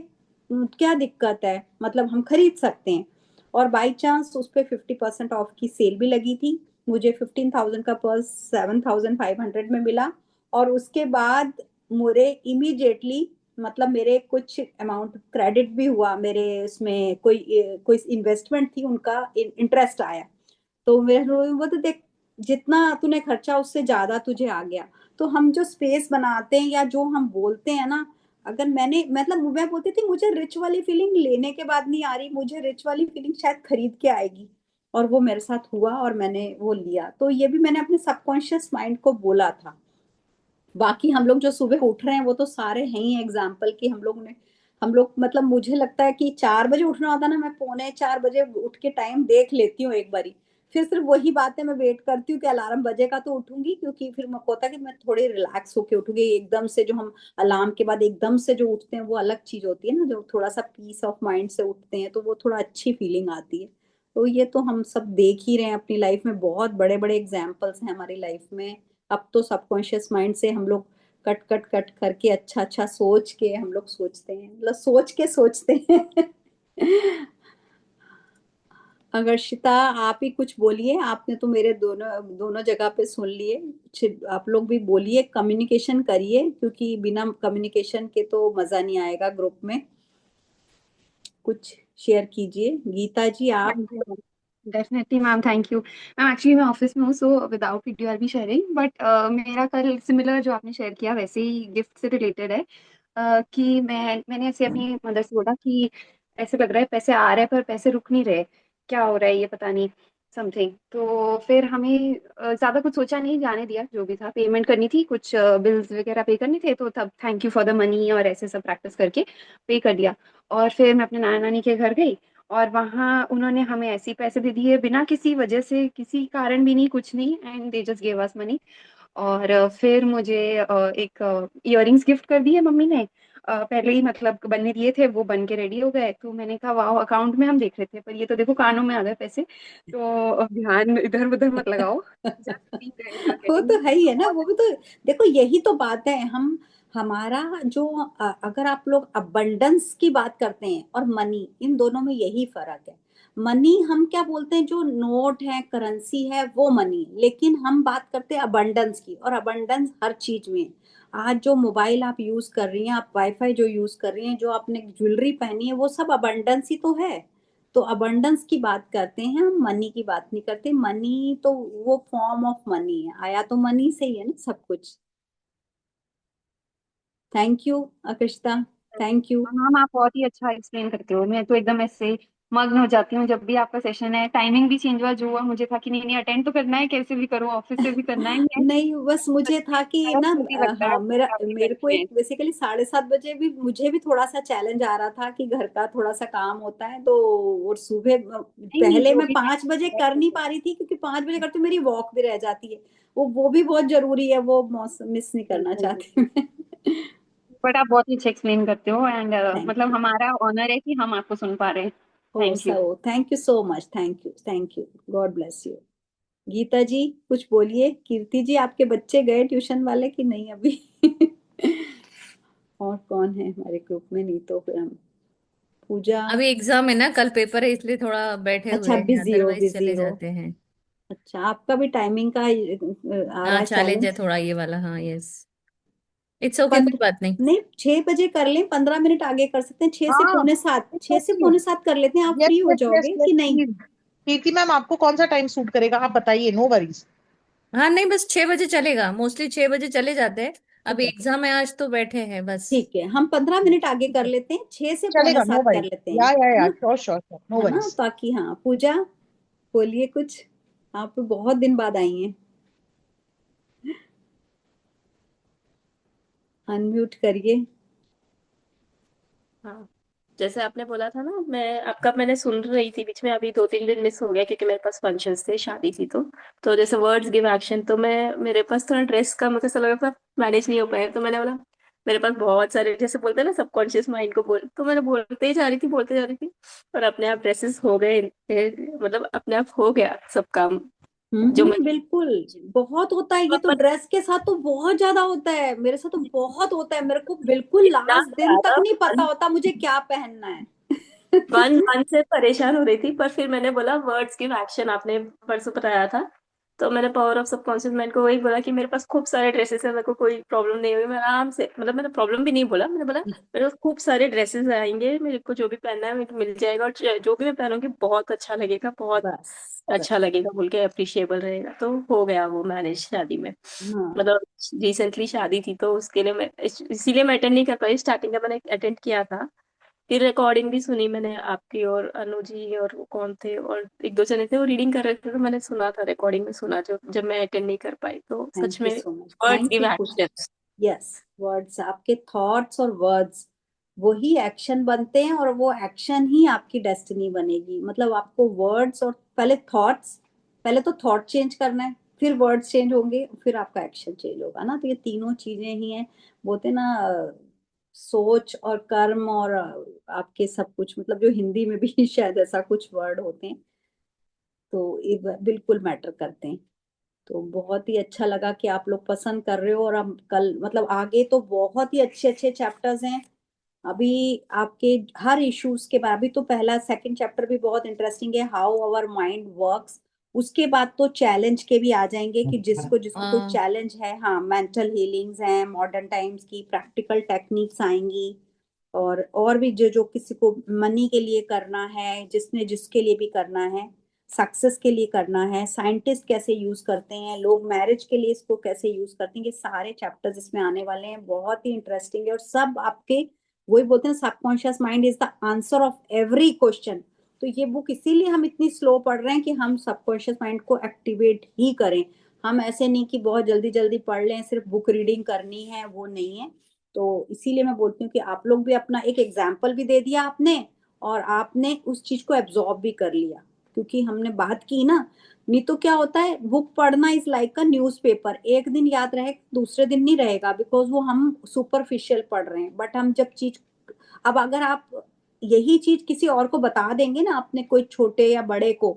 क्या दिक्कत है, मतलब हम खरीद सकते हैं। और बाई चांस उस पे 50% ऑफ की सेल भी लगी थी। मुझे 15,000 का पर्स 7,500 में मिला। और उसके बाद मुझे इमीडिएटली मतलब मेरे कुछ अमाउंट क्रेडिट भी हुआ, मेरे उसमें कोई कोई इन्वेस्टमेंट थी उनका इंटरेस्ट आया। तो मेरे वो तो देख, जितना तूने खर्चा उससे ज्यादा तुझे आ गया। तो हम जो स्पेस बनाते हैं या जो हम बोलते हैं ना, अगर मैंने मतलब मैं बोलती थी मुझे रिच वाली फीलिंग लेने के बाद नहीं आ रही, मुझे रिच वाली फीलिंग शायद खरीद के आएगी। और वो मेरे साथ हुआ और मैंने वो लिया। तो ये भी मैंने अपने सबकॉन्शियस माइंड को बोला था। बाकी हम लोग जो सुबह उठ रहे हैं वो तो सारे हैं ही एग्जाम्पल कि हम लोग मतलब मुझे लगता है कि 4 बजे उठना होता है ना, मैं 3:45 बजे उठ के टाइम देख लेती हूँ एक बारी। फिर सिर्फ वही बात है, मैं वेट करती हूँ कि अलार्म बजेगा तो उठूंगी, क्योंकि फिर मेरे को होता है कि मैं थोड़ी रिलैक्स होके उठूंगी। एकदम से जो हम अलार्म के बाद एकदम से जो उठते हैं वो अलग चीज होती है ना, जो थोड़ा सा पीस ऑफ माइंड से उठते हैं तो वो थोड़ा अच्छी फीलिंग आती है। तो ये तो हम सब देख ही रहे हैं अपनी लाइफ में, बहुत बड़े बड़े एग्जाम्पल्स हैं हमारी लाइफ में। अब तो सबकॉन्शियस माइंड से हम लोग कट कट कट करके अच्छा अच्छा सोच के हम लोग सोचते हैं, मतलब सोच के सोचते हैं। अगर्षिता आप ही कुछ बोलिए, आपने तो मेरे दोनों दोनों जगह पे सुन लिए। आप लोग भी बोलिए, कम्युनिकेशन करिए, क्योंकि बिना कम्युनिकेशन के तो मजा नहीं आएगा ग्रुप में। कुछ शेयर कीजिए, गीता जी आप। Thank you definitely ma'am, thank you ma'am. Actually मैं ऑफिस में हूँ, so without video I be sharing, but मेरा कल सिमिलर जो आपने शेयर किया वैसे ही गिफ्ट से रिलेटेड है। कि मैंने ऐसे अपनी मदर से बोला कि ऐसे लग रहा है पैसे आ रहे हैं पर पैसे रुक नहीं रहे, क्या हो रहा है ये पता नहीं, समथिंग। तो फिर हमें ज्यादा कुछ सोचा नहीं, जाने दिया, जो भी था पेमेंट करनी थी, कुछ बिल्स वगैरह पे करने थे, तो तब thank you for the money और ऐसे सब प्रैक्टिस करके पे कर दिया। और फिर मैं अपने नाना नानी के घर गई, और वहाँ उन्होंने हमें ऐसे पैसे दे दिए बिना किसी वजह से, किसी कारण भी नहीं, कुछ नहीं, and they just give us money. और फिर मुझे एक इयररिंग्स गिफ्ट कर दिए मम्मी ने। पहले ही मतलब बनने दिए थे, वो बन के रेडी हो गए, तो मैंने कहा वाह, अकाउंट में हम देख रहे थे पर ये तो देखो कानों में आ गए पैसे, तो ध्यान इधर उधर मत लगाओ, just be there you are वो गेटिंग। तो है ही है ना, वो भी तो देखो यही तो बात है। हम हमारा जो अगर आप लोग अबंडेंस की बात करते हैं और मनी, इन दोनों में यही फर्क है। मनी हम क्या बोलते हैं, जो नोट है करेंसी है वो मनी, लेकिन हम बात करते हैं अबंडेंस की, और अबंडेंस हर चीज में है। आज जो मोबाइल आप यूज कर रही हैं, आप वाईफाई जो यूज कर रही हैं, जो आपने ज्वेलरी पहनी है, वो सब अबंडेंस ही तो है। तो अबंडेंस की बात करते हैं हम, मनी की बात नहीं करते। मनी तो वो फॉर्म ऑफ मनी है, आया तो मनी से ही है ना सब कुछ। Thank you Akrishta, thank you. Ma'am आप बहुत ही अच्छा एक्सप्लेन करते हो, मैं तो एकदम ऐसे मग्न हो जाती हूँ जब भी आपका सेशन है। टाइमिंग भी चेंज हुआ, जो हुआ मुझे था कि नहीं नहीं अटेंड तो करना है, कैसे भी करूँ, ऑफिस से भी करना ही है। नहीं, बस मुझे था कि बड़ा ना जल्दी लगता है हाँ, मेरा आपकी मेरे को एक कंटिन्यूस। बेसिकली 7:30 बजे भी मुझे भी थोड़ा सा चैलेंज आ रहा था कि घर का थोड़ा सा काम होता है तो। और सुबह नहीं नहीं, पहले जो मैं भी 5 बजे है कर नहीं पा रही थी, क्योंकि 5 बजे करती हूँ मेरी वॉक भी रह जाती है। वो भी बहुत जरूरी है, वो मौसम मिस नहीं करना बिल्कुल। चाहती मैं। बट आप बहुत ही अच्छा एक्सप्लेन करते हो एंड थैंक मतलब यू। हमारा ऑनर है कि हम आपको सुन पा रहे हैं। Oh thank so you. Thank you so much, thank you, thank you, God bless you. Geeta ji कुछ बोलिए। कीर्ति जी, आपके बच्चे गए ट्यूशन वाले कि नहीं अभी? और कौन है हमारे ग्रुप में? नहीं तो फिर हम, पूजा। अभी एग्जाम है ना, कल पेपर है, इसलिए थोड़ा बैठे अच्छा, हुए हैं, बिजी हो, अदरवाइज बिजी चले हो। जाते हैं। अच्छा, आपका भी टाइमिंग का आ रहा हाँ है चैलेंज है चैलेंज। थोड़ा ये वाला, हाँ यस। इट्स ओके, पंद कोई बात नहीं। नहीं, 6 बजे कर लें, 15 मिनट आगे कर सकते हैं, 6 से पौने 7, इट्स 6 से पौने 7 कर लेते हैं। आप यस फ्री हो यस यस जाओगे यस कि नहीं? प्लीज। कीर्ति मैम, आपको कौन सा टाइम सूट करेगा आप बताइए, नो वरीज। हाँ नहीं, बस 6 बजे चलेगा, मोस्टली 6 बजे चले जाते हैं। ठीक अभी है, एग्जाम है आज तो बैठे हैं बस। ठीक है, हम 15 मिनट आगे कर लेते हैं, 6 से पौने चलेगा, नो सात कर वरीज। लेते हैं, है या ना? श्योर श्योर श्योर, नो है ना, वरीज। ताकि हाँ, पूजा बोलिए कुछ। आप बहुत दिन बाद आई हैं, अनम्यूट करिए। हाँ, जैसे आपने बोला था ना, मैंने सुन रही थी बीच में, अभी 2-3 दिन मिस हो गया क्योंकि मेरे पास फंक्शंस थे, शादी थी। तो जैसे वर्ड्स गिव एक्शन, तो मैं मेरे पास थोड़ा ड्रेस का मुझे ऐसा लगा था मैनेज नहीं हो पाया, तो मैंने बोला मेरे पास बहुत सारे, जैसे बोलते हैं ना सबकॉन्शियस माइंड को बोल, तो मैंने बोलते ही जा रही थी, बोलते जा रही थी, और अपने आप ड्रेसेस हो गए। मतलब अपने आप हो गया सब काम जो मैं। बिल्कुल। बहुत होता है ये तो, ड्रेस के साथ तो बहुत ज्यादा होता है, मेरे साथ तो बहुत होता है, मेरे को बिल्कुल इतना लास्ट दिन तक ज्यादा नहीं पता होता मुझे क्या पहनना है। वन वन से परेशान हो रही थी, पर फिर मैंने बोला वर्ड्स गिव एक्शन, आपने परसों बताया था, तो मैंने पावर ऑफ सबकॉन्शियस माइंड को वही बोला कि मेरे पास खूब सारे ड्रेसेस है, मेरे को कोई प्रॉब्लम नहीं हुई, मैं आराम से, मतलब मैंने प्रॉब्लम भी नहीं बोला, मैंने बोला मेरे पास खूब सारे ड्रेसेस आएंगे, मेरे को जो भी पहनना है मेरे को मिल जाएगा, और जो भी मैं पहनूंगी बहुत अच्छा लगेगा, बहुत बस बस। अच्छा लगेगा बोल के, अप्रिशिएबल रहेगा, तो हो गया वो मैनेज शादी में। हाँ, मतलब रिसेंटली शादी थी, तो उसके लिए मैं इसीलिए मैं अटेंड नहीं कर पाई, स्टार्टिंग का मैंने अटेंड किया था, फिर रिकॉर्डिंग भी सुनी मैंने आपकी, और अनु जी और वो कौन थे और एक दो जने थे, वो रीडिंग कर रहे थे, तो मैंने सुना था, रिकॉर्डिंग में सुना, जो जब मैं अटेंड नहीं कर पाई, तो सच थैंक यू में so much, words thank give you. Action. Yes, words, आपके थॉट्स और वर्ड्स वही एक्शन बनते हैं, और वो एक्शन ही आपकी डेस्टिनी बनेगी। मतलब आपको वर्ड्स और पहले थॉट्स, पहले तो थॉट चेंज करना है, फिर वर्ड्स चेंज होंगे, फिर आपका एक्शन चेंज होगा ना। तो ये तीनों चीजें ही हैं, बोलते हैं ना, सोच और कर्म और आपके सब कुछ, मतलब जो हिंदी में भी शायद ऐसा कुछ वर्ड होते हैं, तो ये बिल्कुल मैटर करते हैं। तो बहुत ही अच्छा लगा कि आप लोग पसंद कर रहे हो, और हम कल मतलब आगे तो बहुत ही अच्छे अच्छे चैप्टर्स हैं। अभी आपके हर इश्यूज के बाद, अभी तो पहला सेकंड चैप्टर भी बहुत इंटरेस्टिंग है, हाउ आवर माइंड वर्क्स। उसके बाद तो चैलेंज के भी आ जाएंगे कि जिसको जिसको कोई हाँ चैलेंज है, हाँ, मेंटल हीलिंग्स हैं, मॉडर्न टाइम्स की प्रैक्टिकल टेक्निक्स आएंगी। और भी जो जो किसी को मनी के लिए करना है, जिसने जिसके लिए भी करना है, सक्सेस के लिए करना है, साइंटिस्ट कैसे यूज करते हैं, लोग मैरिज के लिए इसको कैसे यूज करते हैं, ये सारे चैप्टर्स इसमें आने वाले हैं, बहुत ही इंटरेस्टिंग है। और सब आपके, वही बोलते हैं subconscious mind is the answer of every question. तो ये बुक इसीलिए हम इतनी स्लो पढ़ रहे हैं कि हम सबकॉन्शियस माइंड को एक्टिवेट ही करें। हम ऐसे नहीं कि बहुत जल्दी जल्दी पढ़ लें, सिर्फ बुक रीडिंग करनी है, वो नहीं है। तो इसीलिए मैं बोलती हूँ कि आप लोग भी अपना एक एग्जाम्पल भी दे दिया आपने, और आपने उस चीज को एब्जॉर्ब भी कर लिया, क्योंकि हमने बात की ना। नहीं तो क्या होता है, बुक पढ़ना इज लाइक अ न्यूज़पेपर, एक दिन याद रहे, दूसरे दिन नहीं रहेगा, बिकॉज वो हम सुपरफिशियल पढ़ रहे हैं। बट हम जब चीज, अब अगर आप यही चीज किसी और को बता देंगे ना, अपने कोई छोटे या बड़े को,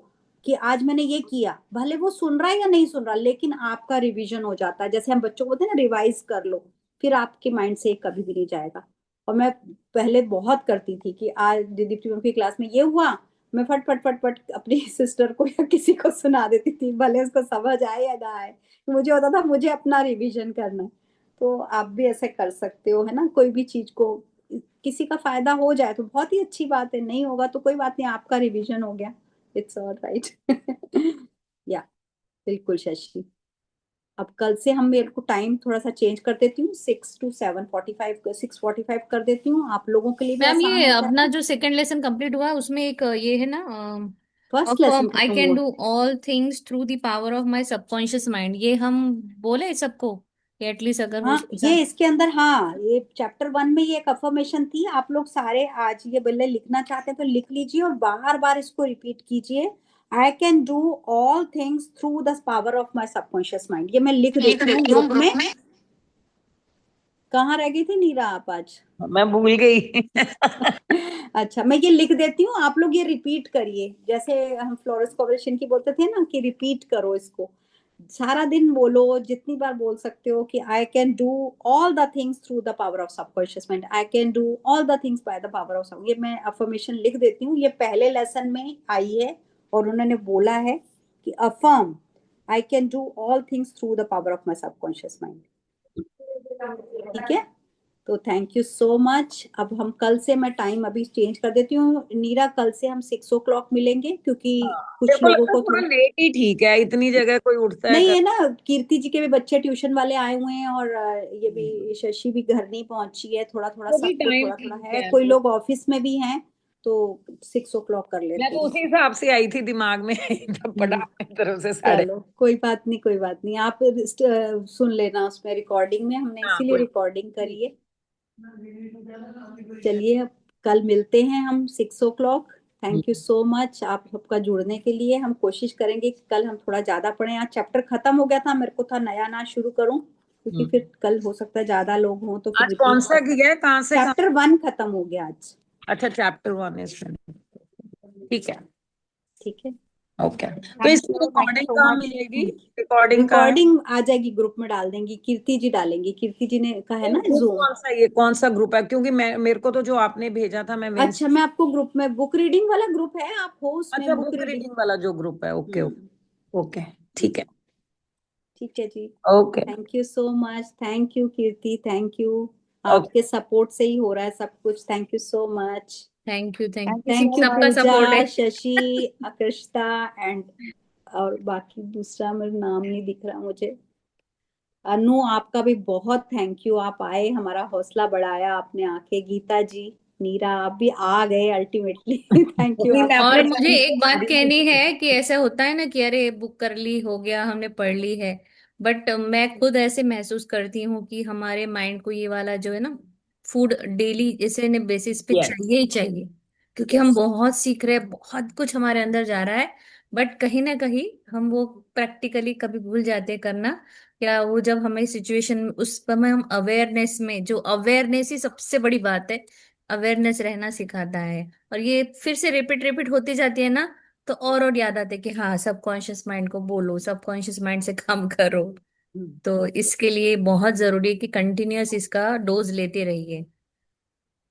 कि आज मैंने ये किया, भले वो सुन रहा है या नहीं सुन रहा, लेकिन आपका रिवीजन हो जाता है। जैसे हम बच्चों को बोलते हैं ना, रिवाइज कर लो, फिर आपके माइंड से कभी भी नहीं जाएगा। और मैं पहले बहुत करती थी कि आज दीप्ति मैम की क्लास में ये हुआ, मैं फट फट फट फट अपनी सिस्टर को या किसी को सुना देती थी, भले उसको समझ आए या ना आए, मुझे होता था मुझे अपना रिवीजन करना है। तो आप भी ऐसे कर सकते हो, है ना। कोई भी चीज को किसी का फायदा हो जाए तो बहुत ही अच्छी बात है, नहीं होगा तो कोई बात नहीं, आपका रिवीजन हो गया, इट्स ऑल राइट। या बिल्कुल शशि। अब कल से हम, मेरे को टाइम थोड़ा सा चेंज कर देती हूँ, 6 to 7:45, 6:45 कर देती हूँ, आप लोगों के लिए भी मैम आसान ये हो अपना जाएगा। जो सेकंड लेसन कंप्लीट हुआ उसमें एक ये है ना, फर्स्ट लेसन अफर्म आई खत्म कैन हुआ। Do all things through the power of my subconscious mind, ये हम बोले सबको, एटलीस्ट अगर हो हाँ, सकता। ये इसके अंदर, हाँ, ये चैप्टर 1 में ये एक अफर्मेशन थी। आप लोग सारे आज ये बल्ले लिखना चाहते हैं तो लिख लीजिए और बार बार इसको रिपीट कीजिए। I can do all things through the power of my subconscious mind. ये मैं लिख देती हूँ ग्रुप में। कहाँ रह गई थी नीरा आप आज? मैं भूल गई। अच्छा, मैं ये लिख देती हूँ, आप लोग ये रिपीट करिए, जैसे हम फ्लोरेंस कोवलेशन की बोलते थे ना कि रिपीट करो इसको, सारा दिन बोलो, जितनी बार बोल सकते हो कि I can do all the things through the power of subconscious mind, I can do all the things by the power of. ये मैं अफर्मेशन लिख देती हूँ, ये पहले लेसन में आई है और उन्होंने बोला है कि affirm I can do all things through the power of my subconscious mind. ठीक है, तो थैंक यू सो मच। अब हम कल से, मैं टाइम अभी चेंज कर देती हूँ नीरा, कल से हम 6 o'clock मिलेंगे, क्योंकि मेरे कुछ को लोगों लगता है को थोड़ा थोड़ा लेट ही ठीक है, इतनी जगह कोई उठता है नहीं है ना, कीर्ति जी के भी बच्चे ट्यूशन वाले आए हुए हैं और ये भी शशि भी घर नहीं पहुंची है, थोड़ा थोड़ा वो भी सबको टाइम थोड़ा थोड़ा ठीक है, है। कोई लोग ऑफिस में भी हैं, तो 6 o'clock कर मैं लेते तो हैं। उसी हिसाब से आई थी दिमाग में तब पटा अपनी तरफ से साढ़े। चलो कोई बात नहीं, कोई बात नहीं, आप सुन लेना उसमें रिकॉर्डिंग में, हमने हाँ इसीलिए कोई। रिकॉर्डिंग करी है। चलिए, अब कल मिलते हैं हम 6 o'clock। Thank you so much आप सबका जुड़ने के लिए। हम कोशिश करेंगे कि कल हम थोड़ा ज्यादा पढ़ें, आज चैप्टर खत्म हो गया था, मेरे को था नया ना शुरू करूं, क्योंकि फिर कल हो सकता है ज्यादा लोग हों तो फिर आज कौन रिपीट सा कर। किया है, कहाँ से कहाँ? चैप्टर 1 खत्म हो गया आज। अच्छा, चैप्टर 1 इज ठीक है। ठीक है, ओके, तो थैंक इसकी you, thank you recording so कहाँ मच। मिलेगी? Thank you. रिकॉर्डिंग कहाँ है? रिकॉर्डिंग आ जाएगी, ग्रुप में डाल देंगी, कीर्ति जी डालेंगी, कीर्ति जी ने कहा है ना ग्रुप जूम। कौन सा, ये कौन सा ग्रुप है? क्योंकि मैं, मेरे को तो जो आपने भेजा था मैं मेंस। अच्छा, मैं आपको ग्रुप में, बुक रीडिंग वाला ग्रुप है, आप हो उसमें, अच्छा, बुक बुक रीडिंग। रीडिंग वाला जो ग्रुप है, ओके ओके, ठीक है। ठीक है जी। Okay thank you so much, thank you Kirti, thank you, okay. आपके सपोर्ट से ही हो रहा है सब कुछ, thank you so much. Thank you, thank you thank so you सबका मच। सपोर्ट पूजा, है। शशि, अकृष्टा एंड, और बाकी दूसरा मेरा नाम नहीं दिख रहा मुझे, अनु, आपका भी बहुत थैंक यू, आप आए, हमारा हौसला बढ़ाया आपने आके। गीता जी, नीरा, आप भी आ गए अल्टीमेटली। थैंक यू नहीं, आप। मैं और अपने मुझे टाइम एक पे आ बात गई कहनी थी। है कि ऐसा होता है ना कि अरे बुक कर ली, हो गया, हमने पढ़ ली है, बट मैं खुद ऐसे महसूस करती हूँ कि हमारे माइंड को ये वाला जो है ना फूड डेली जैसे ने बेसिस पे यस चाहिए ही चाहिए, क्योंकि हम यस। बहुत सीख रहे हैं, बहुत कुछ हमारे अंदर जा रहा है, बट कहीं ना कहीं हम वो प्रैक्टिकली कभी भूल जाते हैं करना। या वो जब हमें सिचुएशन उस समय हम अवेयरनेस में, जो अवेयरनेस ही सबसे बड़ी बात है, अवेयरनेस रहना सिखाता है, और ये फिर से रिपीट रिपीट होती जाती है ना, तो और याद आते कि हाँ सबकॉन्शियस माइंड को बोलो, सबकॉन्शियस माइंड से काम करो। तो इसके लिए बहुत जरूरी है कि कंटिन्यूअस इसका डोज लेते रहिए।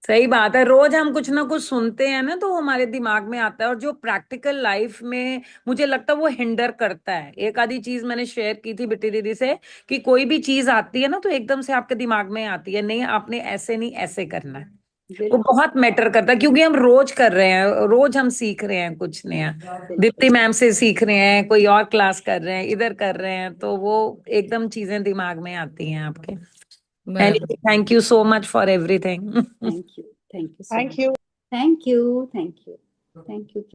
सही बात है, रोज हम कुछ ना कुछ सुनते हैं ना तो वो हमारे दिमाग में आता है, और जो प्रैक्टिकल लाइफ में मुझे लगता है वो हिंडर करता है। एक आधी चीज मैंने शेयर की थी बिट्टी दीदी से कि कोई भी चीज आती है ना तो एकदम से आपके दिमाग में आती है, नहीं आपने ऐसे नहीं ऐसे करना है। वो बिल्कुल बहुत मैटर करता है, क्योंकि हम रोज कर रहे हैं, रोज हम सीख रहे हैं कुछ नया। दीप्ति मैम से सीख रहे हैं, कोई और क्लास कर रहे हैं, इधर कर रहे हैं, तो वो एकदम चीजें दिमाग में आती हैं आपके। बराबर। Thank you so much for everything. Thank you, thank you so thank much, you. Thank you, thank you, thank you.